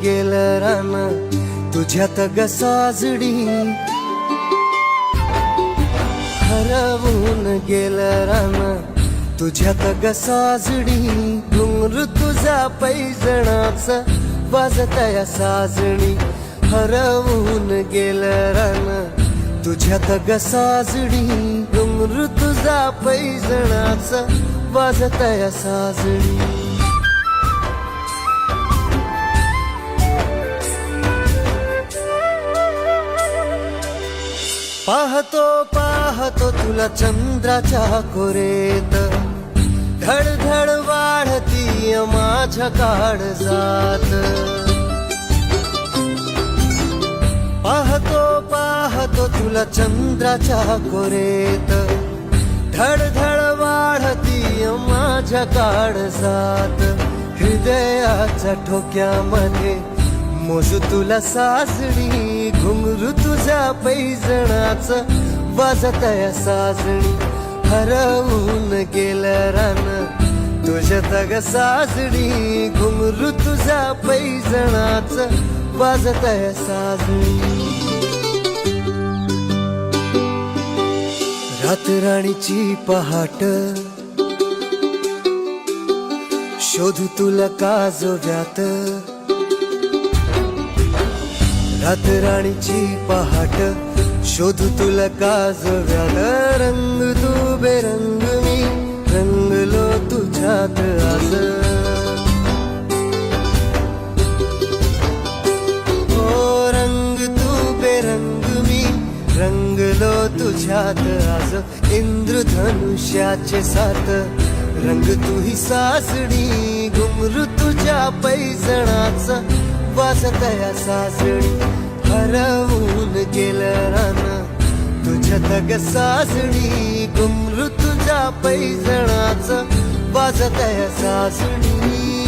गेलं रान तुझ्यात ग साजडी, हरवून गेलं रान तुझ्यात ग साजडी. घुंगरू तुझा पैजणाच वाजतया साजणी, हरवून गेलं रान तुझ्यात ग साजडी. घुंगरू तुझा पैजणाच वाजतया साजणी. पाहतो पाहतो तुला चंद्राच्या कोरेत, धडधड वाढती माझ्या काळजात. पाहतो पाहतो तुला चंद्राच्या कोरेत, धडधड वाढती माझ्या काळजात. हृदयाच्या ठोक्यामध्ये मोजू तुला साजणी, घुंगरू तुझ्या पैजणाच वाजतया साजणी. हरवून गेलं रान तुझ्यात ग साजणी, घुंगरू तुझ्या पैजणाच वाजतया साजणी. रातराणीची पहाट शोधू तुला काजव्यात, रातराणीची पहाट शोधू तुला काजव्यात. रंग तू बेरंग मी रंगलो तुझ्यात आज, ओ रंग तू बेरंग मी रंगलो तुझ्यात आज. इंद्रधनुष्याचे सात रंग तू ही सासडी, घुंगरू तुझ्या पैजणाच वाजतया सासणी. हरवून गेलं रान तुझ्यात ग सासणी, घुंगरू तुझ्या पैजणाच वाजतया सासणी.